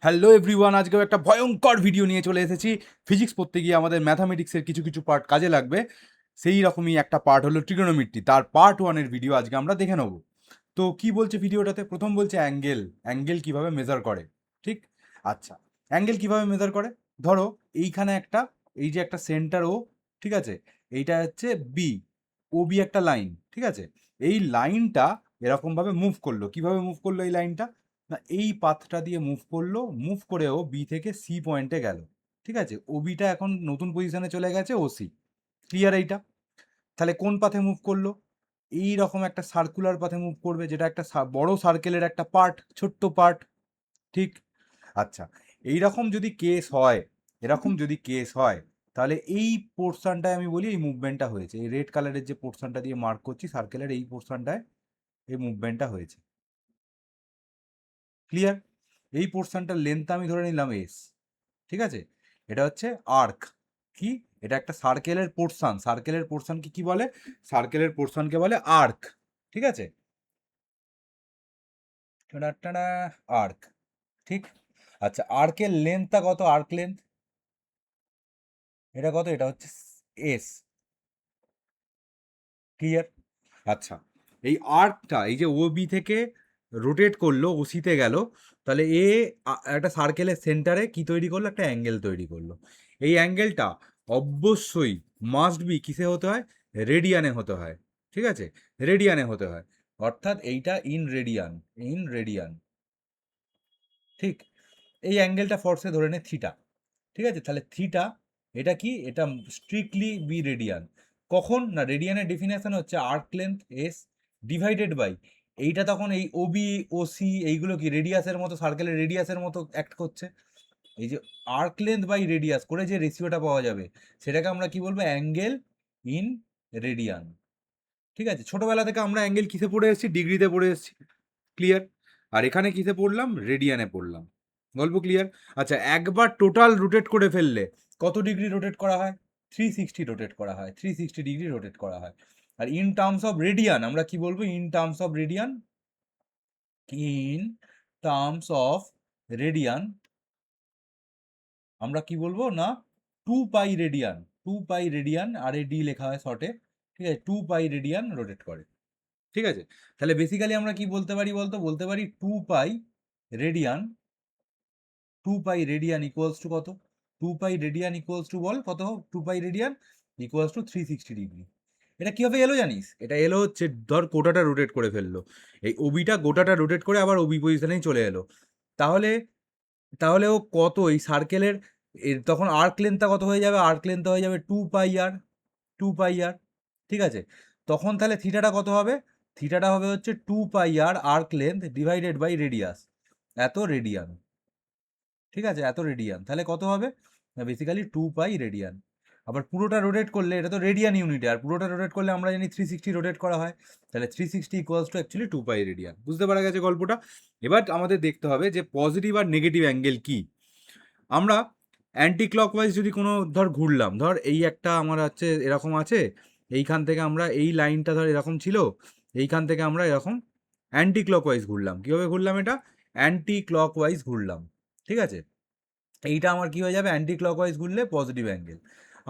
Hello everyone, আজকেও একটা ভয়ঙ্কর ভিডিও নিয়ে চলে এসেছি। ফিজিক্স পড়তে গিয়ে আমাদের ম্যাথামেটিক্সের কিছু কিছু পার্ট কাজে লাগবে, সেই রকমই একটা পার্ট হলো ট্রিগোনোমেট্রি। তার পার্ট ওয়ানের ভিডিও আজকে আমরা দেখে নেব। তো কি বলছে ভিডিওটাতে? প্রথম বলছে অ্যাঙ্গেল, অ্যাঙ্গেল কিভাবে মেজার করে। ঠিক, আচ্ছা, অ্যাঙ্গেল কিভাবে মেজার করে? ধরো এইখানে একটা, এই যে একটা সেন্টার ও, ঠিক আছে, এইটা হচ্ছে বি, ও বি একটা লাইন, ঠিক আছে। এই লাইনটা এরকমভাবে মুভ করলো। কিভাবে মুভ করলো এই লাইনটা? না, এই পাথটা দিয়ে মুভ করলো, মুভ করেও বি থেকে সি পয়েন্টে গেল, ঠিক আছে। ও বিটা এখন নতুন পজিশনে চলে গেছে, ও সি। ক্লিয়ার এইটা? তাহলে কোন পাথে মুভ করলো? এই রকম একটা সার্কুলার পাথে মুভ করবে, যেটা একটা বড় সার্কেলের একটা পার্ট, ছোট্ট পার্ট। ঠিক, আচ্ছা, এই রকম যদি কেস হয়, এরকম যদি কেস হয়, তাহলে এই পোর্শনটায় আমি বলি এই মুভমেন্টটা হয়েছে। এই রেড কালারের যে পোর্শনটা দিয়ে মার্ক করছি সার্কেলের, এই পোর্শনটায় এই মুভমেন্টটা হয়েছে। ক্লিয়ার? এই পোর্শনটার লেন্থ আমি ধরে নিলাম এস, ঠিক আছে। এটা হচ্ছে আর্ক। কি? এটা একটা সার্কেলের পোর্শন। সার্কেলের পোর্শনকে কি বলে? সার্কেলের পোর্শনকে বলে আর্ক, ঠিক আছে। আর্ক, ঠিক। আচ্ছা, আর্কের লেন্থটা কত? আর্ক লেন্থ এটা কত? এটা হচ্ছে এস। ক্লিয়ার? আচ্ছা, এই আর্কটা, এই যে ও বি থেকে রোটেট করলো, ও সিতে গেল, তাহলে এ একটা সার্কেলের সেন্টারে কি তৈরি করলো? একটা অ্যাঙ্গেল তৈরি করলো। এই অ্যাঙ্গেলটা অবশ্যই মাস্ট বি কিসে হতে হয়? রেডিয়ানে হতে হয়, ঠিক আছে। রেডিয়ানে হতে হয়, অর্থাৎ এইটা ইন রেডিয়ান, ইন রেডিয়ান। ঠিক, এই অ্যাঙ্গেলটা ফর্সে ধরে নে থিটা, ঠিক আছে। তাহলে থিটা, এটা কি? এটা স্ট্রিক্টলি বি রেডিয়ান। কখন? না, রেডিয়ানের ডেফিনেশন হচ্ছে arc length S divided by, এইটা তখন এই ও বি ও সি এইগুলো কি রেডিয়াসের মতো, সার্কেলের রেডিয়াসের মতো অ্যাক্ট করছে। এই যে আর্ক লেন্থ বাই রেডিয়াস করে যে রেশিওটা পাওয়া যাবে, সেটাকে আমরা কি বলবো? Angle in radian. ঠিক আছে, ছোটবেলা থেকে আমরা অ্যাঙ্গেল কিসে পড়ে এসেছি? ডিগ্রিতে পড়ে এসেছি। ক্লিয়ার? আর এখানে কিসে পড়লাম? রেডিয়ানে পড়লাম। গল্প ক্লিয়ার? আচ্ছা, একবার টোটাল রোটেট করে ফেললে কত ডিগ্রি রোটেট করা হয়? 360 রোটেট করা হয়, 360 ডিগ্রি রোটেট করা হয়। আর ইন টার্মস অফ রেডিয়ান আমরা কি বলবো? In terms of radian, in terms of radian আমরা কি বলবো? না, 2 pi radian, 2 pi radian, R A D লেখা হয় শর্টে, ঠিক আছে। 2 পাই রেডিয়ান রোটেট করে, ঠিক আছে। তাহলে বেসিক্যালি আমরা কি বলতে পারি বলতো? বলতে পারি 2 pi radian, 2 pi radian equals to কত? 2 পাই রেডিয়ান ইকুয়ালস টু, বল কত? 2 pi radian equals to 360 degree. এটা কিভাবে এলো জানিস? এটা এলো হচ্ছে, ধর গোটাটা রোটেট করে ফেললো, এই ওবিটা গোটাটা রোটেট করে আবার ওবি পজিশনেই চলে এলো। তাহলে, তাহলে ও কত এই সার্কেলের, এর তখন আর্ক লেন্থটা কত হয়ে যাবে? আর্ক লেন্থটা হয়ে যাবে 2 পাই আর, 2 পাই আর, ঠিক আছে। তখন তাহলে থিটাটা কত হবে? থিটাটা হবে হচ্ছে 2 পাই আর arc length divided by radius, এত রেডিয়ান, ঠিক আছে, এত রেডিয়ান। তাহলে কত হবে? Basically 2 pi radian. আবার পুরোটা রোটেট করলে, এটা তো রেডিয়ান ইউনিটে, আর পুরোটা রোটেট করলে আমরা জানি 360 রোটেট করা হয়। তাহলে 360 equals to actually 2 pi radian. বুঝতে পারা গেছে গল্পটা? এবার আমাদের দেখতে হবে যে পজিটিভ আর নেগেটিভ অ্যাঙ্গেল কি। আমরা অ্যান্টি ক্লকওয়াইজ যদি কোনো, ধর ঘুরলাম, ধর এই একটা আমার হচ্ছে এরকম আছে, এইখান থেকে আমরা এই লাইনটা ধর এরকম ছিল, এইখান থেকে আমরা এরকম অ্যান্টি ক্লকওয়াইজ ঘুরলাম। কীভাবে ঘুরলাম? এটা অ্যান্টি ক্লকওয়াইজ ঘুরলাম, ঠিক আছে। এইটা আমার কি হয়ে যাবে? অ্যান্টি ক্লকওয়াইজ ঘুরলে পজিটিভ অ্যাঙ্গেল।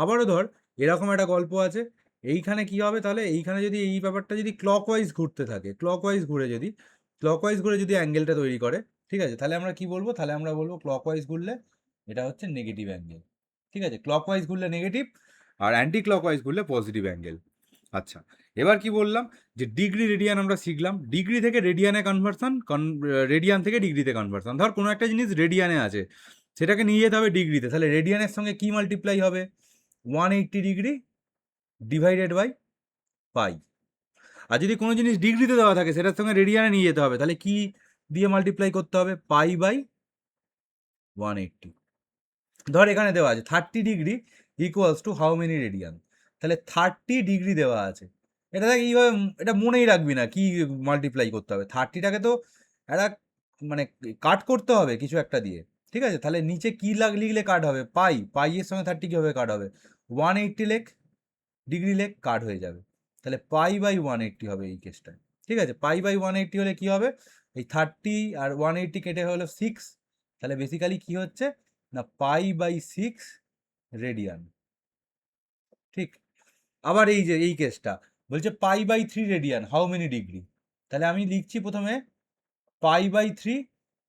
আবারও ধর এরকম একটা গল্প আছে, এইখানে কি হবে? তাহলে এইখানে যদি এই ব্যাপারটা যদি ক্লকওয়াইজ ঘুরতে থাকে, ক্লকওয়াইজ ঘুরে যদি, ক্লকওয়াইজ ঘুরে যদি অ্যাঙ্গেলটা তৈরি করে, ঠিক আছে, তাহলে আমরা কি বলবো? তাহলে আমরা বলবো ক্লকওয়াইজ ঘুরলে এটা হচ্ছে নেগেটিভ অ্যাঙ্গেল, ঠিক আছে। ক্লকওয়াইজ ঘুরলে নেগেটিভ, আর অ্যান্টি ক্লকওয়াইজ ঘুরলে পজিটিভ অ্যাঙ্গেল। আচ্ছা, এবার কি বললাম? যে ডিগ্রি রেডিয়ান আমরা শিখলাম, ডিগ্রি থেকে রেডিয়ানে কনভার্সন, রেডিয়ান থেকে ডিগ্রিতে কনভার্সন। ধর কোনো একটা জিনিস রেডিয়ানে আছে, সেটাকে নিয়ে যেতে হবে ডিগ্রিতে, তাহলে রেডিয়ানের সঙ্গে কি মাল্টিপ্লাই হবে? 180 ডিগ্রি ডিভাইডেড বাই পাই। আর যদি কোনো জিনিস ডিগ্রিতে দেওয়া থাকে, সেটার সঙ্গে রেডিয়ানে নিয়ে যেতে হবে, তাহলে কি দিয়ে মাল্টিপ্লাই করতে হবে? Pi by 180। ধর এখানে দেওয়া আছে 30 degree equals to how many radian, তাহলে 30 ডিগ্রি দেওয়া আছে। এটা দেখ এইভাবে, এটা মনেই রাখবি না কি মাল্টিপ্লাই করতে হবে। 30টাকে তো একটা মানে কাট করতে হবে কিছু একটা দিয়ে, ঠিক আছে। তাহলে নিচে কি লিখলে কাট হবে? পাই, পাই এর সঙ্গে 30 কীভাবে কাট হবে? 180 লেখ, ডিগ্রি লেখ, কাট হয়ে যাবে। তাহলে পাই বাই 180 হবে এই কেসটায়, ঠিক আছে। পাই বাই 180 হলে কি হবে? এই 30 আর 180 কেটে হলো 6, তাহলে বেসিক্যালি কি হচ্ছে না π/6 রেডিয়ান। ঠিক, আবার এই যে এই কেসটা বলছে π/3 রেডিয়ান, হাউ মেনি ডিগ্রি? তাহলে আমি লিখছি প্রথমে π/3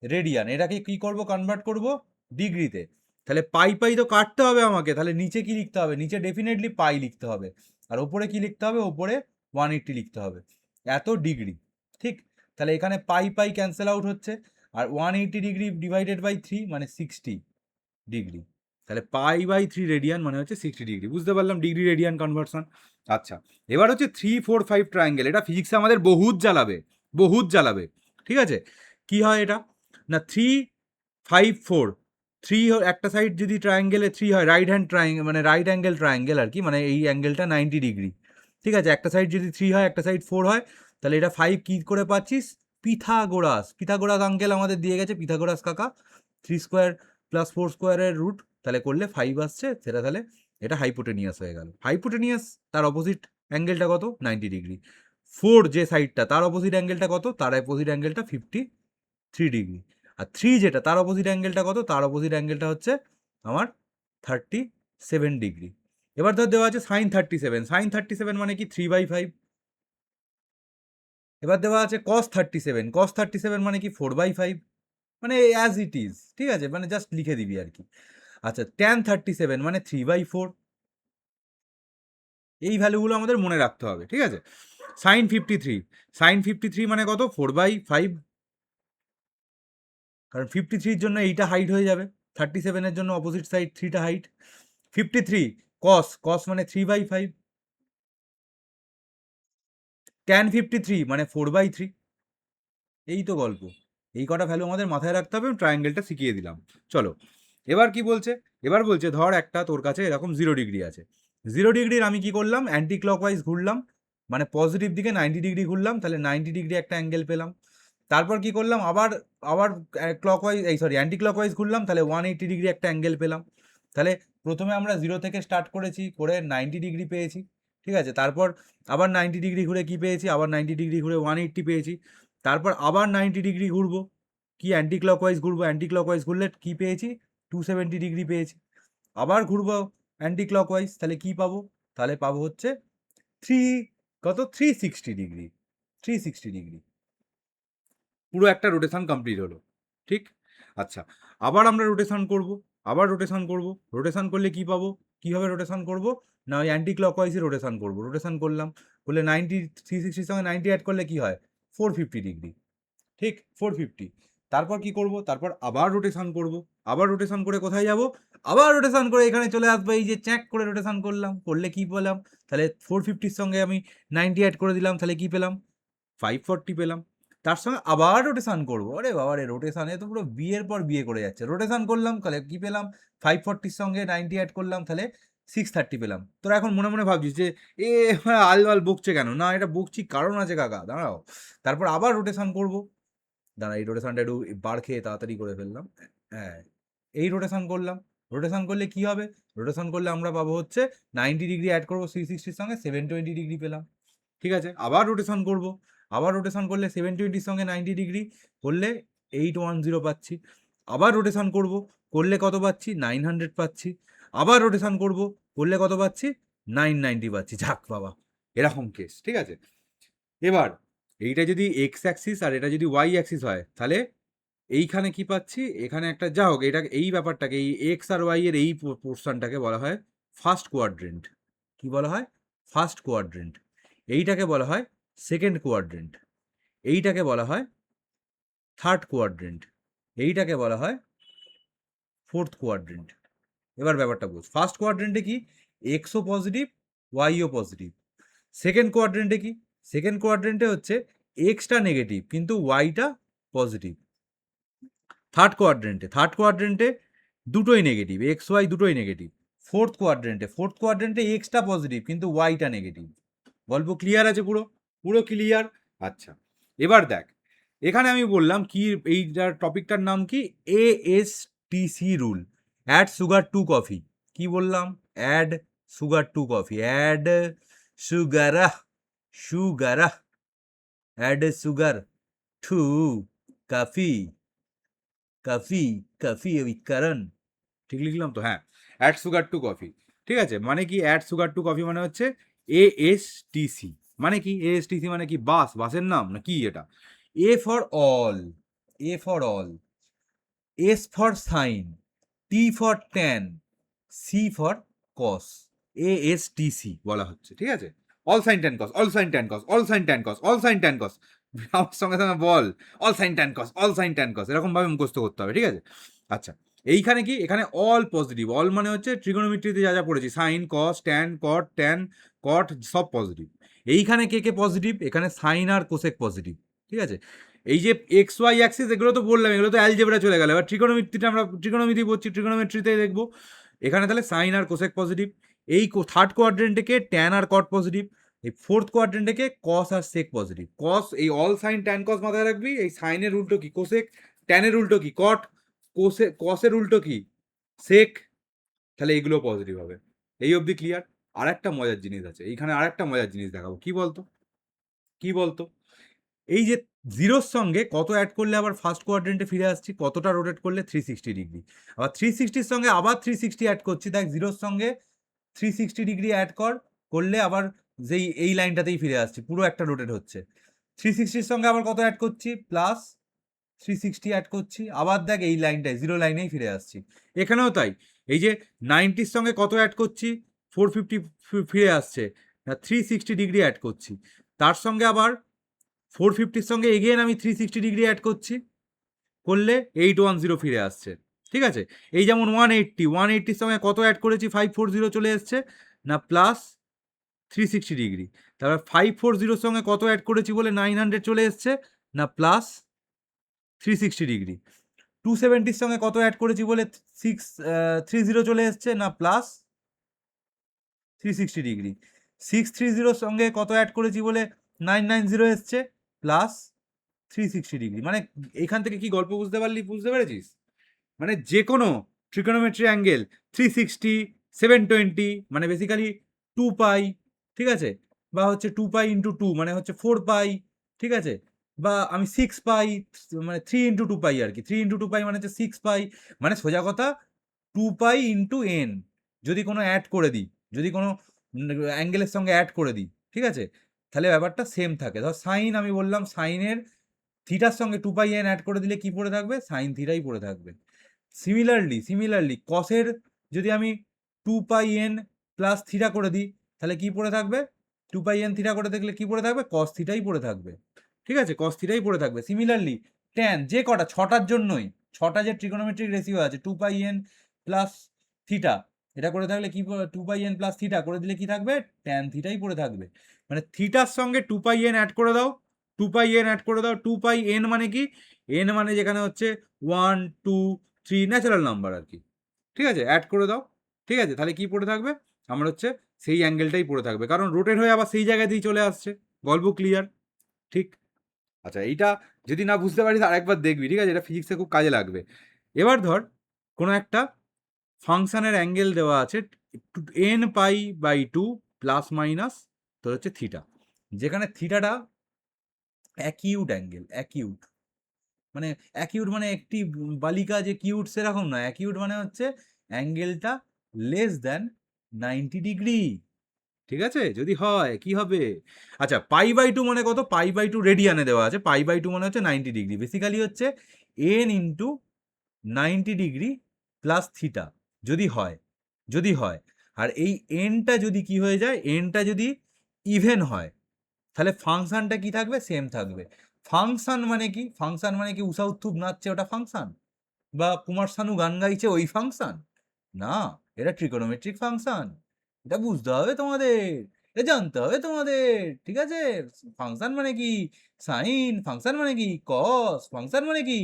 রেডিয়ান, এটাকে কি করব, কনভার্ট করব ডিগ্রিতে। তাহলে পাই তো কাটতে হবে আমাকে, তাহলে নিচে কি লিখতে হবে, নিচে ডেফিনেটলি পাই লিখতে হবে, আর ওপরে কি লিখতে হবে, ওপরে 180 লিখতে হবে, এত ডিগ্রি। ঠিক, তাহলে এখানে পাই ক্যান্সেল আউট হচ্ছে, আর 180 ডিগ্রি ডিভাইডেড বাই 3 মানে 60 ডিগ্রি। তাহলে π/3 রেডিয়ান মানে হচ্ছে 60 ডিগ্রি। বুঝতে পারলাম ডিগ্রি রেডিয়ান কনভার্সন। আচ্ছা, এবার হচ্ছে 3, 4, 5 ট্রায়াঙ্গেল। এটা ফিজিক্সে আমাদের বহুত জ্বালাবে, বহুত জ্বালাবে। ঠিক আছে, কি হয় এটা না 3, 5, 4, 3 একটা সাইড যদি ট্রায়াঙ্গেলে 3 হয়, রাইট হ্যান্ড ট্রায়াঙ্গেল মানে রাইট অ্যাঙ্গেল ট্রায়াঙ্গেল আর কি, মানে এই অ্যাঙ্গেলটা 90 ডিগ্রি। ঠিক আছে, একটা সাইড যদি 3 হয়, একটা সাইড 4 হয়, তাহলে এটা 5 কি করে পাচ্ছিস, পিথাগোরাস আঙ্কেল আমাদের দিয়ে গেছে, পিথাগোরাস কাকা 3 স্কোয়ার প্লাস 4 স্কোয়ারের রুট, তাহলে করলে 5 আসছে, সেটা তাহলে এটা হাইপোটেনিয়াস হয়ে গেল। হাইপোটেনিয়াস তার অপোজিট অ্যাঙ্গেলটা কত, 90 ডিগ্রি। 4 যে সাইডটা তার অপোজিট অ্যাঙ্গেলটা কত, তার অপোজিট অ্যাঙ্গেলটা 53 ডিগ্রি। আর 3 যেটা তার অপোজিট অ্যাঙ্গেলটা কত, তার অপোজিট অ্যাঙ্গেলটা হচ্ছে আমার 37 ডিগ্রি। এবার ধর দেওয়া আছে সাইন 37, সাইন 37 মানে কি 3/5। এবার দেওয়া আছে কস 37, কস 37 মানে কি 4/5, মানে অ্যাজ ইট ইজ। ঠিক আছে, মানে জাস্ট লিখে দিবি আর কি। আচ্ছা, ট্যান 37 মানে 3/4। এই ভ্যালুগুলো আমাদের মনে রাখতে হবে। ঠিক আছে, সাইন 53, সাইন 53 মানে কত, 4/5, কারণ 53-র জন্য এইটা হাইট হয়ে যাবে, 37-এর জন্য অপোজিট সাইড 3টা হাইট। 53 কস মানে 3/5, ট্যান 53 মানে 4/3। এই তো গল্প, এই কটা ভ্যালু আমাদের মাথায় রাখতে হবে, ট্রায়াঙ্গেলটা শিখিয়ে দিলাম। চলো, এবার কি বলছে, এবার বলছে ধর একটা তোর কাছে এরকম 0 ডিগ্রি আছে, 0 ডিগ্রির আমি কি করলাম, অ্যান্টি ক্লকওয়াইজ ঘুরলাম, মানে পজিটিভ দিকে 90 ডিগ্রি ঘুরলাম, তাহলে 90 ডিগ্রি একটা অ্যাঙ্গেল পেলাম। তারপর কি করলাম, আবার আবার ক্লকওয়াইজ অ্যান্টি ক্লকওয়াইজ ঘুরলাম, তাহলে 180 ডিগ্রি একটা অ্যাঙ্গেল পেলাম। তাহলে প্রথমে আমরা 0 থেকে স্টার্ট করেছি, করে 90 ডিগ্রি পেয়েছি। ঠিক আছে, তারপর আবার 90 ডিগ্রি ঘুরে কি পেয়েছি, আবার 90 ডিগ্রি ঘুরে 180 পেয়েছি। তারপর আবার 90 ডিগ্রি ঘুরবো, কি অ্যান্টি ক্লকওয়াইজ ঘুরবো, অ্যান্টি ক্লকওয়াইজ ঘুরলে কি পেয়েছি, 270 ডিগ্রি পেয়েছি। আবার ঘুরবো অ্যান্টি ক্লকওয়াইজ, তাহলে কি পাবো, তাহলে পাবো হচ্ছে 360 ডিগ্রি, 360 ডিগ্রি। পুরো একটা রোটেশন কমপ্লিট হলো। ঠিক, আচ্ছা, আবার আমরা রোটেশন করব, আবার রোটেশন করব, রোটেশন করলে কি পাবো, কিভাবে রোটেশন করব না ওই অ্যান্টি ক্লকওয়াইজে রোটেশন করব, রোটেশন করলাম, বলে 360 সঙ্গে 90 অ্যাড করলে কি হয়, 450 ডিগ্রি। ঠিক, 450। তারপর কি করব, তারপর আবার রোটেশন করব, আবার রোটেশন করে কোথায় যাব, আবার রোটেশন করে এখানে চলে আসবে, এই যে চ্যাক করে রোটেশন করলাম, করলে কি পেলাম, তাহলে 450-র সঙ্গে আমি 90 অ্যাড করে দিলাম, তাহলে কি পেলাম, 540 পেলাম। তার সঙ্গে আবার রোটেশন করবো, আরে বাবা রে, রোটেশনে তো পুরো বিয়ের পর বিয়ে করে যাচ্ছে। রোটেশন করলাম, তাহলে কি পেলাম, 540-র সঙ্গে 90 অ্যাড করলাম, তাহলে 630 পেলাম। তোরা এখন মনে মনে ভাবছিস যে এ আলবাল বকছে কেন, না এটা বকছি কারণ আছে কাকা, দাঁড়াও। তারপর আবার রোটেশন করবো, দাঁড়া এই রোটেশনটা একটু বার খেয়ে তাড়াতাড়ি করে ফেললাম। হ্যাঁ, এই রোটেশন করলাম, রোটেশন করলে কি হবে, রোটেশন করলে আমরা পাবো হচ্ছে 90 ডিগ্রি অ্যাড করবো 360-র সঙ্গে 720 ডিগ্রি পেলাম। ঠিক আছে, আবার রোটেশন করব, আবার রোটেশন করলে 720-র সঙ্গে 90 ডিগ্রি করলে 810 পাচ্ছি। আবার রোটেশন করব, করলে কত পাচ্ছি, 900 পাচ্ছি। আবার রোটেশন করব, করলে কত পাচ্ছি, 990 পাচ্ছি। যাক বাবা, এরকম কেস। ঠিক আছে, এবার এইটা যদি এক্স অ্যাক্সিস আর এটা যদি ওয়াই অ্যাক্সিস হয়, তাহলে এইখানে কি পাচ্ছি, এখানে একটা যা হোক, এটা এই ব্যাপারটাকে, এই এক্স আর ওয়াই এর এই পোর্শনটাকে বলা হয় ফার্স্ট কোয়াড্রেন্ট। কি বলা হয়, ফার্স্ট কোয়াড্রেন্ট। এইটাকে বলা হয় সেকেন্ড কোয়াড্রেন্ট, এইটাকে বলা হয় থার্ড কোয়াড্রেন্ট, এইটাকে বলা হয় ফোর্থ কোয়াড্রেন্ট। এবার ব্যাপারটা বুঝ, ফার্স্ট কোয়াড্রেন্টে কি, এক্সও পজিটিভ ওয়াইও পজিটিভ। সেকেন্ড কোয়াড্রেন্টে কি, সেকেন্ড কোয়াড্রেন্টে হচ্ছে এক্সটা নেগেটিভ কিন্তু ওয়াইটা পজিটিভ। থার্ড কোয়াড্রেন্টে দুটোই নেগেটিভ, এক্স ওয়াই দুটোই নেগেটিভ। ফোর্থ কোয়াড্রেন্টে এক্সটা পজিটিভ কিন্তু ওয়াইটা নেগেটিভ। গল্প ক্লিয়ার আছে, পুরো পুরো ক্লিয়ার। আচ্ছা, এবার দেখ, এখানে আমি বললাম কি, এইটার টপিকটার নাম কি, ASTC rule, add sugar to coffee. কি বললাম, add sugar to coffee, add sugar, sugar, add sugar to coffee, coffee, coffee with Karan. ঠিক লিখলাম তো? হ্যাঁ, অ্যাড সুগার টু কফি। ঠিক আছে, মানে কি অ্যাড সুগার টু কফি মানে হচ্ছে ASTC। মানে কি ASTC মানে কি? বাসের নাম না কি এটা? A for all, A for all, S for sine, T for tan, C for cos, ASTC বলা হচ্ছে। ঠিক আছে, all sine tan cos, all sine tan cos, all sine tan cos, all sine tan cos. আমার সঙ্গে সঙ্গে বল, all sine tan cos, all sine tan cos, এরকম ভাবে মুখস্থ করতে হবে। ঠিক আছে, আচ্ছা এইখানে কি, এখানে অল পজিটিভ। অল মানে হচ্ছে ট্রিগোনোমেট্রিতে যা যা পড়েছি, সাইন, কস, ট্যান, কট, ট্যান, কট সব পজিটিভ। এইখানে কে কে পজিটিভ? এখানে সাইন আর কোসেক পজিটিভ। ঠিক আছে, এই যে এক্স ওয়াই অ্যাক্সিস এগুলো তো বললাম, এগুলো তো অ্যালজেব্রা চলে গেল। এবার ট্রিগোনোমেট্রিতে আমরা ট্রিগোনোমেট্রি পড়ছি, ট্রিগোনোমেট্রিতে দেখবো এখানে তাহলে সাইন আর কোসেক পজিটিভ। এই থার্ড কোয়াড্রেন্টে কে ট্যান আর কট পজিটিভ। এই ফোর্থ কোয়াড্রেন্টে কে কস আর সেক পজিটিভ। কস, এই অল সাইন ট্যান কস মাথায় রাখবি। এই সাইনের উল্টো কি? কোসেক। ট্যানের উল্টো কি? কট। কসের উল্টো কি? সেক। তাহলে এইগুলো পজিটিভ হবে। এই অবধি ক্লিয়ার? আর একটা মজার জিনিস আছে এইখানে, আর একটা মজার জিনিস দেখাবো। কি বলতো, কি বলতো? এই যে জিরোর সঙ্গে কত অ্যাড করলে আবার ফার্স্ট কোয়াড্রেন্টে ফিরে আসছি, কতটা রোটেট করলে 360 ডিগ্রি। আবার 360 সঙ্গে আবার 360 অ্যাড করছি। দেখ, জিরোর সঙ্গে 360 ডিগ্রি অ্যাড করলে আবার যেই এই লাইনটাতেই ফিরে আসছি, পুরো একটা রোটেট হচ্ছে। 360 সঙ্গে আবার কত অ্যাড করছি? প্লাস 360 অ্যাড করছি, আবার দেখ এই লাইনটায় জিরো লাইনেই ফিরে আসছি। এখানেও তাই, এই যে 90 সঙ্গে কত অ্যাড করছি? 450 ফিরে আসছে, 360 ডিগ্রি অ্যাড করছি। তার সঙ্গে আবার 450 সঙ্গে এগেন আমি 360 ডিগ্রি অ্যাড করছি, করলে 810 ফিরে আসছে। ঠিক আছে, এই যেমন 180 সঙ্গে কত অ্যাড করেছি? 540 চলে এসছে না, প্লাস 360 ডিগ্রি। তারপর 540 সঙ্গে কত অ্যাড করেছি বলে 900 চলে এসছে না, প্লাস 360 ডিগ্রি। 270 সঙ্গে কত অ্যাড করেছি বলে 630 চলে এসছে না, প্লাস 360 ডিগ্রি। 630 সঙ্গে কত অ্যাড করেছি বলে 990 এসছে, প্লাস 360 ডিগ্রি। মানে এখান থেকে কি গল্প বুঝতে পারলি? বুঝতে পেরেছিস? মানে যে কোনো ট্রিগোনোমেট্রি অ্যাঙ্গেল 360, 720 মানে বেসিক্যালি 2 পাই। ঠিক আছে, বা হচ্ছে 2 পাই ইন্টু 2 মানে হচ্ছে 4 পাই। ঠিক আছে, বা আমি 6 পাই, মানে 3 ইন্টু 2 পাই আর কি। 3 ইন্টু 2 পাই মানে হচ্ছে 6 পাই। মানে সোজা কথা 2 পাই ইন্টু এন যদি কোনো অ্যাড করে দিই, যদি কোনো অ্যাঙ্গেলের সঙ্গে অ্যাড করে দিই, ঠিক আছে, তাহলে ব্যাপারটা সেম থাকে। ধর সাইন, আমি বললাম সাইনের থিটার সঙ্গে 2 পাই এন অ্যাড করে দিলে কি পড়ে থাকবে? সাইন থিটাই পড়ে থাকবে। সিমিলারলি কসের যদি আমি 2 পাই এন প্লাস থিটা করে দিই, তাহলে কি পড়ে থাকবে? 2 পাই এন থিটা করে দেখলে কি পড়ে থাকবে? কস থিটাই পড়ে থাকবে। ঠিক আছে, কস থিটাই পড়ে থাকবে। সিমিলারলি ট্যান, যে কটা 6টার জন্যই, 6টা যে ট্রিগোনোমেট্রিক রেশিও আছে 2 পাই এন প্লাস থিটা, এটা করে থাকলে কি 2 পাই এন প্লাস থিটা করে দিলে কি থাকবে? ট্যান থিটাই পড়ে থাকবে। মানে থিটার সঙ্গে 2 পাই এন অ্যাড করে দাও, 2 পাই এন অ্যাড করে দাও। 2 পাই এন মানে কি? এন মানে যেখানে হচ্ছে 1, 2, 3 ন্যাচারাল নাম্বার আর কি। ঠিক আছে, অ্যাড করে দাও। ঠিক আছে, তাহলে কি পড়ে থাকবে? আমার হচ্ছে সেই অ্যাঙ্গেলটাই পড়ে থাকবে, কারণ রোটেট হয়ে আবার সেই জায়গাতেই চলে আসছে। গল্প ক্লিয়ার? ঠিক। আচ্ছা, এইটা যদি না বুঝতে পারিস আরেকবার দেখবি। ঠিক আছে, এটা ফিজিক্সে খুব কাজে লাগবে। এবার ধর কোনো একটা ফাংশনের অ্যাঙ্গেল দেওয়া আছে n pi by 2 plus minus তোর হচ্ছে থিটা, যেখানে থিটাটা অ্যাকিউট অ্যাঙ্গেল। অ্যাকিউট মানে, অ্যাকিউট মানে একটি বালিকা যে কিউট সেরকম না। অ্যাকিউট মানে হচ্ছে অ্যাঙ্গেলটা লেস দ্যান 90 ডিগ্রি। ঠিক আছে, যদি হয় কি হবে? আচ্ছা, পাই বাই 2 মানে কত? পাই বাই 2 রেডিয়ানে দেওয়া আছে। পাই বাই 2 মানে হচ্ছে 90 ডিগ্রি। বেসিক্যালি হচ্ছে N into 90 degree plus theta যদি হয়, যদি হয়। আর এই এনটা যদি কি হয়ে যায়? এনটা যদি ইভেন হয়, তাহলে ফাংশনটা কি থাকবে? সেম থাকবে। ফাংশন মানে কি? ফাংশন মানে কি উষা উত্থুপ নাচছে ওটা ফাংশন? বা কুমার শানু গান গাইছে ওই ফাংশন? না, এটা ট্রিগোনোমেট্রিক ফাংশন। এটা বুঝতে হবে তোমাদের, এটা জানতে হবে তোমাদের। ঠিক আছে, ফাংশন মানে কি সাইন, ফাংশন মানে কি কস, ফাংশন মানে কি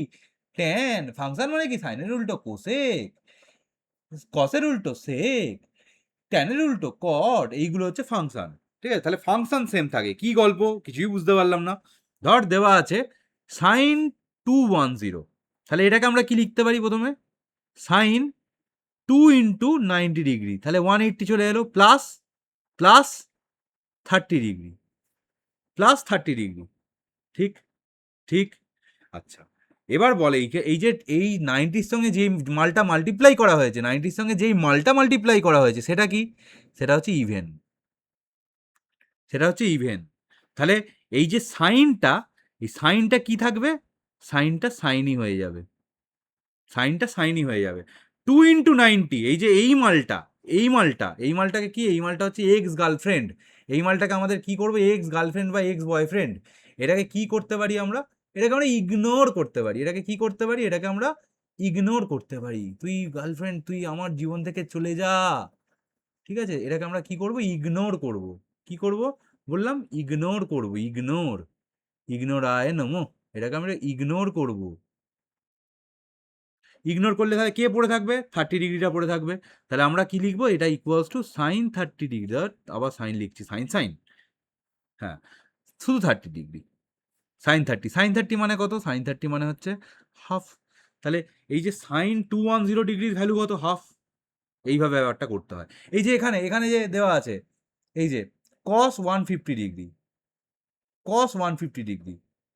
ট্যান, ফাংশন মানে কি সাইনের উল্টো কোসেক, কসের উল্টো সেক, ট্যানের উল্টো কট, এইগুলো হচ্ছে ফাংশন। ঠিক আছে, তাহলে ফাংশন সেম থাকে। কি গল্প? কিছুই বুঝতে পারলাম না। ধর দেওয়া আছে সাইন 210, তাহলে এটাকে আমরা কি লিখতে পারি? প্রথমে সাইন 2 ইন্টু 90 ডিগ্রি, তাহলে 180 চলে এলো, plus plus 30 degree, plus 30 degree. ঠিক ঠিক। আচ্ছা, এবার বলে এই যে এই 90-র সঙ্গে যেই মালটা মাল্টিপ্লাই করা হয়েছে, 90-র সঙ্গে যেই মালটা মাল্টিপ্লাই করা হয়েছে সেটা কি? সেটা হচ্ছে ইভেন, সেটা হচ্ছে ইভেন। তাহলে এই যে সাইনটা, এই সাইনটা কি থাকবে? সাইনটা সাইনই হয়ে যাবে, সাইনটা সাইনই হয়ে যাবে। 2 ইন্টু 90, এই যে এই মালটা, এই মালটা, এই মালটাকে কি? এই মালটা হচ্ছে এক্স গার্লফ্রেন্ড। এই মালটাকে আমাদের কি করবো? এক্স গার্লফ্রেন্ড বা এক্স বয়ফ্রেন্ড। এটাকে কি করতে পারি আমরা? এটাকে আমরা ইগনোর করতে পারি। এটাকে কি করতে পারি? এটাকে আমরা ইগনোর করতে পারি। তুই গার্লফ্রেন্ড, তুই আমার জীবন থেকে চলে যা, ঠিক আছে? এটাকে আমরা কি করব? ইগনোর করব। কি করব বললাম? ইগনোর করব, ইগনোর, ইগনোরায় নমঃ। এটাকে আমরা ইগনোর করব। ইগনোর করলে তাহলে কে পড়ে থাকবে? 30 ডিগ্রিটা পড়ে থাকবে। তাহলে আমরা কি লিখবো? এটা ইকুয়ালস টু সাইন 30 ডিগ্রি। আবার সাইন লিখছি, সাইন সাইন, হ্যাঁ, শুধু 30 ডিগ্রি, সাইন 30। সাইন 30 মানে কত? সাইন 30 মানে হচ্ছে হাফ। তাহলে এই যে সাইন 210 ডিগ্রির ভ্যালু কত? হাফ। এইভাবে ব্যাপারটা করতে হয়। এই যে এখানে, এখানে যে দেওয়া আছে, এই যে cos 150 degree, cos 150 degree,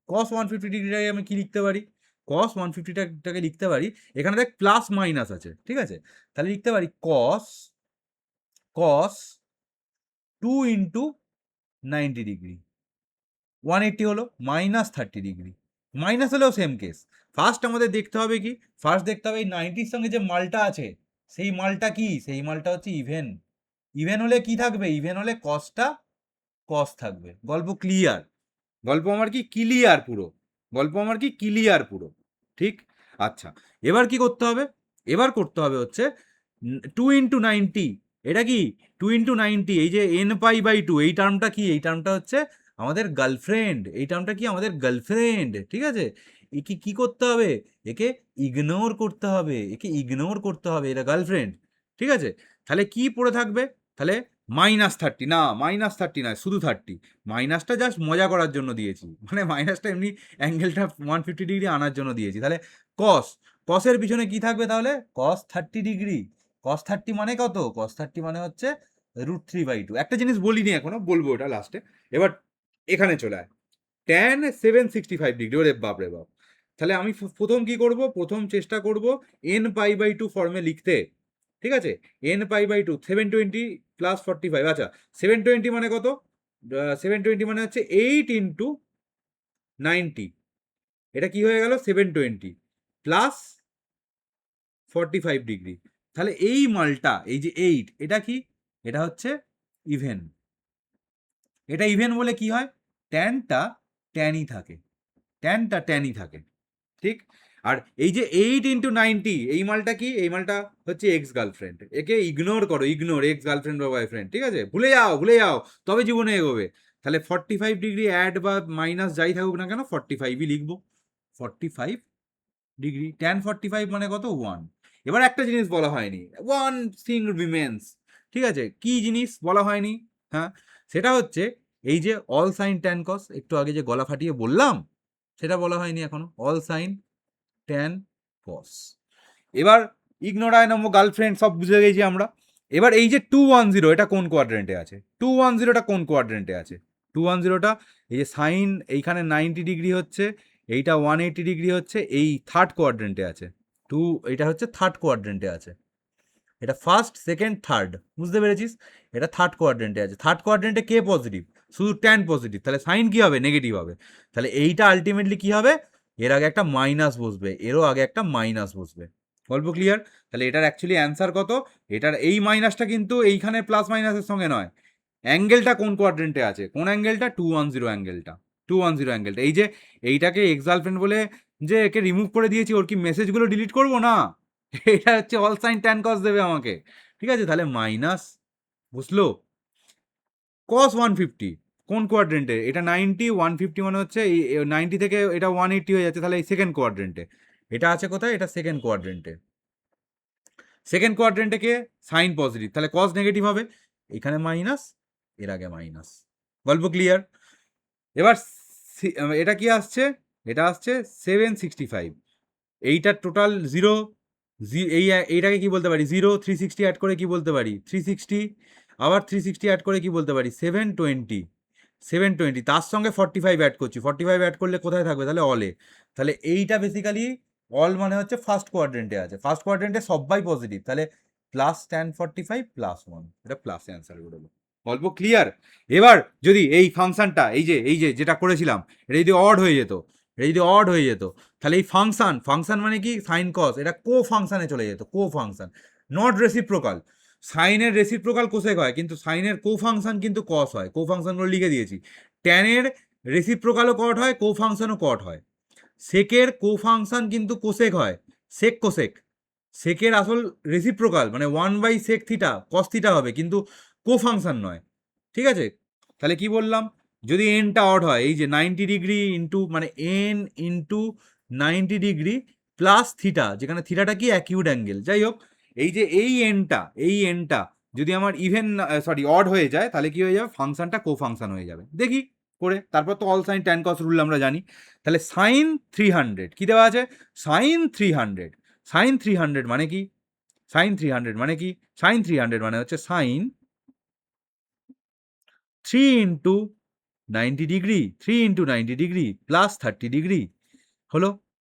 cos 150 ডিগ্রিটাকে আমি কি লিখতে পারি? cos 150টাকে লিখতে পারি, এখানে দেখ প্লাস মাইনাস আছে, ঠিক আছে? তাহলে লিখতে পারি cos 2 ইন্টু 90 ডিগ্রি, 180 হলো, মাইনাস 30 ডিগ্রি। মাইনাস হলেও সেম কেস। ফার্স্ট আমাদের দেখতে হবে কি? ফার্স্ট দেখতে হবে এই 90-র সঙ্গে যে মালটা আছে, সেই মালটা কি? সেই মালটা হচ্ছে ইভেন। ইভেন হলে কি থাকবে? ইভেন হলে কসটা কস থাকবে। গল্প ক্লিয়ার? গল্প আমার কি ক্লিয়ার পুরো? গল্প আমার কি ক্লিয়ার পুরো? ঠিক? আচ্ছা, এবার কি করতে হবে? এবার করতে হবে হচ্ছে 2 ইন্টু 90, এটা কি? 2 ইন্টু 90, এই যে এন পাই বাই 2, এই টার্মটা কি? এই টার্মটা হচ্ছে আমাদের গার্লফ্রেন্ড। এই টার্মটা কি? আমাদের গার্লফ্রেন্ড, ঠিক আছে? একে কি করতে হবে? একে ইগনোর করতে হবে, একে ইগনোর করতে হবে, এটা গার্লফ্রেন্ড, ঠিক আছে? তাহলে কি পড়ে থাকবে? তাহলে মাইনাস 30, না মাইনাস 30 নয়, শুধু 30। মাইনাসটা জাস্ট মজা করার জন্য দিয়েছি, মানে মাইনাসটা এমনি অ্যাঙ্গেলটা 150 ডিগ্রি আনার জন্য দিয়েছি। তাহলে কস, কসের পিছনে কি থাকবে তাহলে? cos 30 degree. cos 30 মানে কত? cos 30 মানে হচ্ছে √3/2। একটা জিনিস বলিনি এখনো, বলবো ওটা লাস্টে। এবার এখানে চলে আয়, tan 765 ডিগ্রি। ওরে বাপ রে বাপ! তাহলে আমি প্রথম কি করব? প্রথম চেষ্টা করব n π/2 ফর্মে লিখতে, ঠিক আছে? n π/2, 720 plus 45। আচ্ছা, 720 মানে কত? 720 মানে হচ্ছে 8 ইন্টু 90। এটা কি হয়ে গেল? 720 প্লাস 45 ডিগ্রি। তাহলে এই মালটা, এই যে 8, এটা কি? এটা হচ্ছে ইভেন। এটা ইভেন বলে কি হয়? ট্যানটা ট্যানই থাকে, ট্যানটা ট্যানই থাকে, ঠিক? আর এই যে 8 ইন্টু 90, এই মালটা কি? এই মালটা হচ্ছে এক্স গার্লফ্রেন্ড। একে ইগনোর করো, ইগনোর, এক্স গার্লফ্রেন্ড বা বয়ফ্রেন্ড, ঠিক আছে? ভুলে যাও, ভুলে যাও, তবে জীবনে এগোবে। তাহলে 45 ডিগ্রি অ্যাড বা মাইনাস যাই থাকুক না কেন, 45ই লিখবো। 45 ডিগ্রি, ট্যান 45 মানে কত? 1। এবার একটা জিনিস বলা হয়নি, ওয়ান থিং রিমেন্স, ঠিক আছে? কি জিনিস বলা হয়নি? হ্যাঁ, সেটা হচ্ছে এই যে অল সাইন ট্যান কস, একটু আগে যে গলা ফাটিয়ে বললাম, সেটা বলা হয়নি এখনো। অল সাইন ট্যান কস। এবার ইগনোরায় নম্বর গার্লফ্রেন্ড সব বুঝে গেছি আমরা। এবার এই যে 210, এটা কোন কোয়াড্রেন্টে আছে? 210টা কোন কোয়াড্রেন্টে আছে? 210টা এই যে সাইন এইখানে 90 ডিগ্রি হচ্ছে, এইটা 180 ডিগ্রি হচ্ছে, এই থার্ড কোয়াড্রেন্টে আছে। এটা হচ্ছে থার্ড কোয়াড্রেন্টে আছে। এটা ফার্স্ট, সেকেন্ড, থার্ড, বুঝতে পেরেছিস? এটা থার্ড কোয়াড্রেন্টে আছে। থার্ড কোয়াড্রেন্টে কে পজিটিভ? শুধু ট্যান পজিটিভ। তাহলে সাইন কি হবে? নেগেটিভ হবে। তাহলে এইটা আলটিমেটলি কি হবে? এর আগে একটা মাইনাস বসবে, এরও আগে একটা মাইনাস বসবে। গল্প ক্লিয়ার? তাহলে এটার অ্যাকচুয়ালি অ্যান্সার কত? এটার এই মাইনাসটা কিন্তু এইখানে প্লাস মাইনাসের সঙ্গে নয়। অ্যাঙ্গেলটা কোন কোয়াড্রেন্টে আছে? কোন অ্যাঙ্গেলটা? 210 অ্যাঙ্গেলটা, 210 অ্যাঙ্গেলটা। এই যে এইটাকে এক্স গার্লফ্রেন্ড বলে যে একে রিমুভ করে দিয়েছি, ওর কি মেসেজগুলো ডিলিট করবো? না, এটা হচ্ছে অল সাইন ট্যান কস দেবে আমাকে, ঠিক আছে? তাহলে মাইনাস, বুঝলো? cos 150 কোন কোয়াড্রেন্টে? এটা 90, 150 মানে হচ্ছে এই 90 থেকে এটা 180 হয়ে যাচ্ছে, তাহলে এই সেকেন্ড কোয়াড্রেন্টে। এটা আছে কোথায়? এটা সেকেন্ড কোয়াড্রেন্টে। সেকেন্ড কোয়াড্রেন্টে কে? সাইন পজিটিভ, তাহলে কস নেগেটিভ হবে। এখানে মাইনাস, এর আগে মাইনাস। গল্প ক্লিয়ার? এবার এটা কি আসছে? এটা আসছে 765। এইটার টোটাল জিরো, এইটাকে কি বলতে পারি? 0, 360 অ্যাড করে কি বলতে পারি? 360, আবার 360 অ্যাড করে কি বলতে পারি? 720। 720, তার সঙ্গে 45 অ্যাড করছি, 45 অ্যাড করলে কোথায় থাকবে তাহলে অলে। তাহলে এইটা বেসিক্যালি অল মানে হচ্ছে ফার্স্ট কোয়াড্রেন্টে আছে, ফার্স্ট কোয়াড্রেন্টে সবাই পজিটিভ, তাহলে প্লাস tan45 প্লাস 1, এটা প্লাস অ্যান্সার বেরোলো। গল্প ক্লিয়ার? এবার যদি এই ফাংশনটা এই যে যেটা করেছিলাম এটা যদি অড হয়ে যেত, তাহলে এই ফাংশন মানে কি সাইন কস, এটা কো ফাংশনে চলে যেত, কো ফাংশন, নট রেসিপ্রোকাল। সাইনের রেসিপ্রোকাল কোসেক হয়, কিন্তু সাইনের কো ফাংশন কিন্তু কস হয়, কো ফাংশনগুলো লিখে দিয়েছি। ট্যানের রেসিপ্রোকালও কট হয়, কো ফাংশনও কট হয়। সেকের কো ফাংশন কিন্তু কোসেক হয়, সেক কোসেক। সেকের আসল রেসিপ্রোকাল মানে 1/sec থিটা কস থিটা হবে, কিন্তু কো ফাংশন নয়। ঠিক আছে, তাহলে কি বললাম, যদি এনটা অড হয়, এই যে 90 ডিগ্রি ইন্টু মানে N into 90 degree plus theta, যেখানে থিটাটা কি অ্যাকিউট অ্যাঙ্গেল, যাই হোক, এই যে এই এনটা যদি আমার ইভেন অড হয়ে যায়, তাহলে কি হয়ে যাবে, ফাংশনটা কো ফাংশন হয়ে যাবে। দেখি করে, তারপর তো অল সাইন ট্যান কস রুল আমরা জানি। তাহলে সাইন 300 কি দেওয়া আছে, সাইন 300 মানে কি, সাইন 300 মানে কি, সাইন 300 মানে হচ্ছে sine 3 into 90 degree, 3 into 90 degree plus 30 degree.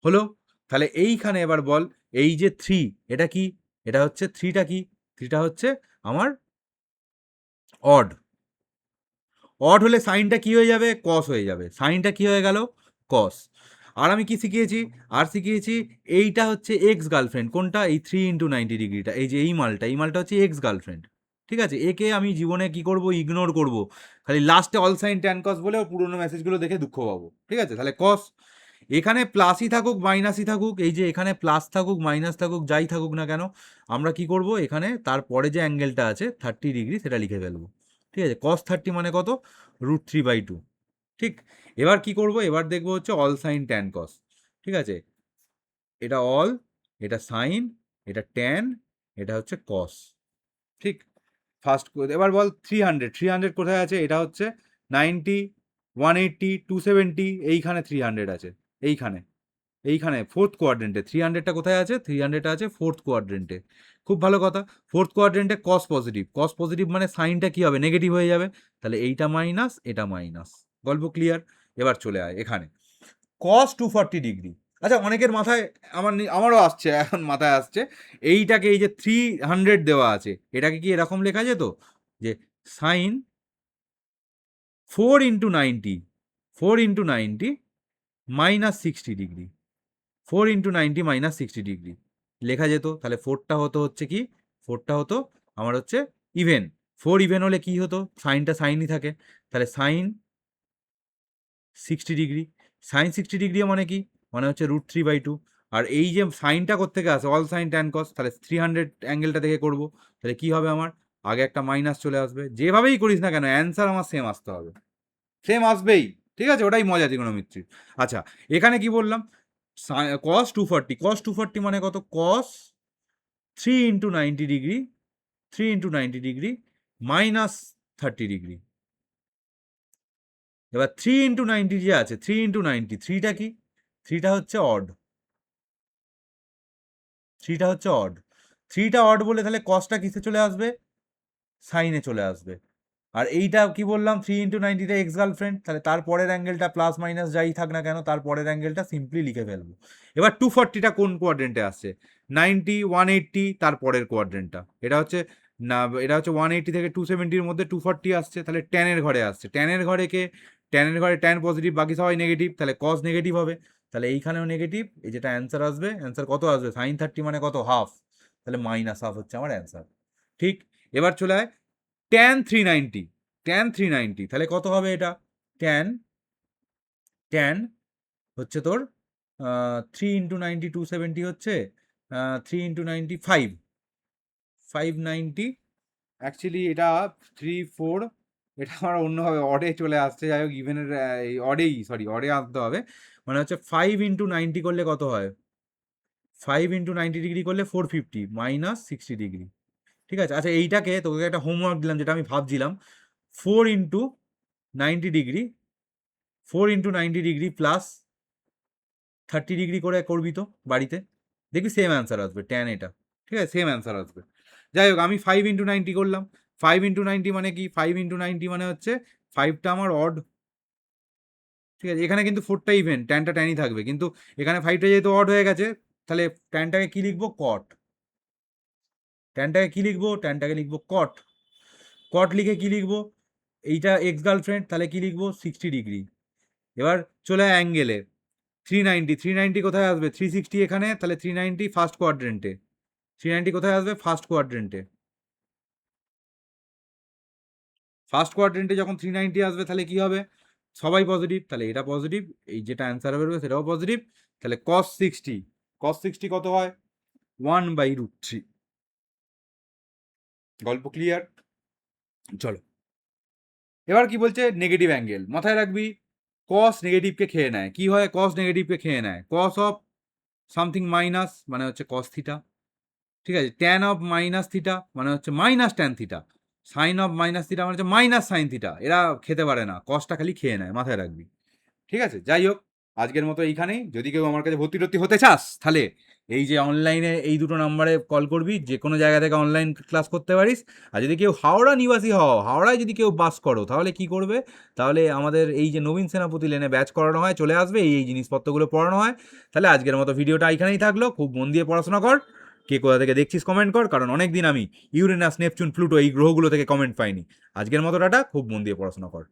হলো। তাহলে এইখানে এবার বল, এই যে 3 এটা কি, এটা হচ্ছে 3টা কি, 3টা হচ্ছে আমার অড। অড হলে সাইনটা কি হয়ে যাবে, কস হয়ে যাবে, সাইনটা কি হয়ে গেল, কস। আর আমি কি শিখিয়েছি, এইটা হচ্ছে এক্স গার্লফ্রেন্ড, কোনটা, এই 3 ইন্টু 90 ডিগ্রিটা, এই যে এই মালটা হচ্ছে এক্স গার্লফ্রেন্ড। ঠিক আছে, একে আমি জীবনে কি করব, ইগনোর করব, খালি লাস্টে অল সাইন ট্যান কস বলে পুরোনো মেসেজগুলো দেখে দুঃখ পাবো। ঠিক আছে, তাহলে কস, এখানে প্লাসই থাকুক মাইনাসই থাকুক, এই যে এখানে প্লাস থাকুক মাইনাস থাকুক যাই থাকুক না কেন, আমরা কি করব, এখানে তারপরে যে অ্যাঙ্গেলটা আছে 30 ডিগ্রি সেটা লিখে ফেলবো। ঠিক আছে, cos 30 মানে কত, √3/2। ঠিক, এবার কি করব, এবার দেখবো হচ্ছে অল সাইন ট্যান কস। ঠিক আছে, এটা অল, এটা সাইন, এটা ট্যান, এটা হচ্ছে কস। ঠিক, ফার্স্ট এবার বল 300 কোথায় আছে, এটা হচ্ছে 90, 180, 270, এইখানে 300 আছে, এইখানে ফোর্থ কোয়াড্রেন্টে 300টা কোথায় আছে, 300টা আছে ফোর্থ কোয়াড্রেন্টে। খুব ভালো কথা, ফোর্থ কোয়াড্রেন্টে কস পজিটিভ মানে সাইনটা কি হবে, নেগেটিভ হয়ে যাবে, তাহলে এইটা মাইনাস এটা মাইনাস। গল্প ক্লিয়ার? এবার চলে আয় এখানে, কস 240 ডিগ্রি। আচ্ছা, অনেকের মাথায়, আমারও আসছে, এখন মাথায় আসছে, এইটাকে এই যে 300 দেওয়া আছে, এটাকে কি এরকম লেখা যেত যে sine 4 into 90 minus 60 degree, 4 into 90 minus 60 degree লেখা যেত। তাহলে ফোরটা হচ্ছে কি, ফোরটা হতো আমার হচ্ছে ইভেন, 4 ইভেন হলে কি হতো, সাইনটা সাইনই থাকে, তাহলে সাইন 60 ডিগ্রি, সাইন 60 ডিগ্রি মানে কি, মানে হচ্ছে √3/2। আর এই যে সাইনটা কোত্থেকে আসে, অল সাইন ট্যান কস, তাহলে 300 অ্যাঙ্গেলটা থেকে করব, তাহলে কি হবে, আমার আগে একটা মাইনাস চলে আসবে, যেভাবেই করিস না কেন অ্যান্সার আমার সেম আসতে হবে, সেম আসবেই। ঠিক আছে, ওটাই মজা ত্রিগোনোমেট্রির। আচ্ছা, এখানে কি বললাম, cos 240 মানে কত, cos 3 into 90 degree, 3 into 90 degree minus 30 degree. এবার 3 ইন্টু 90 যে আছে, 3 ইন্টু 90, থ্রিটা কি, থ্রিটা হচ্ছে অড, থ্রিটা অড বলে তাহলে কসটা কিসে চলে আসবে, সাইনে চলে আসবে। আর এইটা কি বললাম, 3 ইন্টু 90টা এক্স গার্লফ্রেন্ড, তাহলে তারপরের অ্যাঙ্গেলটা প্লাস মাইনাস যাই থাক না কেন, তারপরের অ্যাঙ্গেলটা সিম্পলি লিখে ফেলবো। এবার 240টা কোন কোয়াড্রেন্টে আসছে, 90, 180 তারপরের কোয়াড্রেন্টটা, এটা হচ্ছে না, এটা হচ্ছে 180 থেকে 270-র মধ্যে 240 আসছে, তাহলে ট্যানের ঘরে আসছে, ট্যানের ঘরে ট্যান পজিটিভ, বাকি সবাই নেগেটিভ, তাহলে কস নেগেটিভ হবে, তাহলে এইখানেও নেগেটিভ, এই যেটা অ্যান্সার আসবে, অ্যান্সার কত আসবে, সাইন 30 মানে কত, হাফ, তাহলে মাইনাস হাফ হচ্ছে আমার অ্যান্সার। ঠিক, এবার চলে আয় tan 390, তাহলে কত হবে এটা, ট্যান হচ্ছে তোর 3 ইন্টু 90 270 হচ্ছে 3 ইন্টু 90 590, অ্যাকচুয়ালি এটা 3 4, এটা আমার অন্যভাবে অডে চলে আসছে, যাই হোক ইভেনের এই অডে আনতে হবে, মানে হচ্ছে 5 ইন্টু 90 করলে কত হয়, 5 ইন্টু 90 ডিগ্রি করলে 450 মাইনাস 60 ডিগ্রি। ঠিক আছে, আচ্ছা এইটাকে তোকে একটা হোমওয়ার্ক দিলাম, যেটা আমি ভাবছিলাম, 4 into 90 degree, 4 into 90 degree plus 30 degree করে করবি তো বাড়িতে, দেখবি সেম অ্যান্সার আসবে ট্যান এটা। ঠিক আছে, সেম অ্যান্সার আসবে। যাই হোক, আমি 5 ইন্টু 90 করলাম, 5 × 90 মানে কি? 5 × 90 মানে হচ্ছে 5টা আমার অড, ঠিক আছে? এখানে কিন্তু 4টা ইভেন, ট্যানটা ট্যানই থাকবে, কিন্তু এখানে 5টা যেহেতু অড হয়ে গেছে, তাহলে ট্যানটাকে কি লিখবো? কট। ট্যানটাকে কি লিখবো? ট্যানটাকে লিখবো কট। কট লিখে কি লিখবো? এইটা এক্স গার্লফ্রেন্ড, তাহলে কি লিখবো? 60 ডিগ্রি। এবার চলে অ্যাঙ্গেলে 390, 390 কোথায় আসবে? 360 এখানে, তাহলে 390 ফার্স্ট কোয়াড্রেন্টে। 390 কোথায় আসবে? ফার্স্ট কোয়াড্রেন্টে। ফার্স্ট কোয়াড্রেন্টে যখন 390 আসবে, তাহলে কি হবে? সবাই পজিটিভ, তাহলে এটা পজিটিভ, এই যেটা অ্যান্সার বেরোবে সেটাও পজিটিভ। তাহলে cos 60, cos 60 কত হয়? 1/√3। গল্প ক্লিয়ার? চলো, এবার কি বলছে? Negative angle. মাথায় রাখবি, কস নেগেটিভকে খেয়ে নেয়। কি হয়? কস নেগেটিভকে খেয়ে নেয়। কস অফ সামথিং মাইনাস মানে হচ্ছে কস থিটা, ঠিক আছে? ট্যান অফ মাইনাস থিটা মানে হচ্ছে minus tan theta, sine of minus theta মানে হচ্ছে মাইনাস সাইন থিটা। এরা খেতে পারে না, কসটা খালি খেয়ে নেয়, মাথায় রাখবি, ঠিক আছে? যাই হোক, আজকের মতো এইখানেই। যদি কেউ আমার কাছে ভর্তি টর্তি হতে চাস, তাহলে এই যে অনলাইনে এই দুটো নাম্বারে কল করবি, যে কোনো জায়গা থেকে অনলাইন ক্লাস করতে পারিস। আর যদি কেউ হাওড়া নিবাসী হও, হাওড়ায় যদি কেউ বাস করো, তাহলে কি করবে? তাহলে আমাদের এই যে নবীন সেনাপতি লেনে ব্যাচ করানো হয়, চলে আসবে, এই জিনিসপত্রগুলো পড়ানো হয়। তাহলে আজকের মতো ভিডিওটা এখানেই থাকলো। খুব মন দিয়ে পড়াশোনা কর। কে কোথা থেকে দেখছিস কমেন্ট কর, কারণ অনেক দিন আমি ইউরেনাস, নেপচুন, প্লুটো এই গ্রহগুলো থেকে কমেন্ট পাইনি। আজকের মতো টাটা, খুব মন দিয়ে পড়াশোনা কর।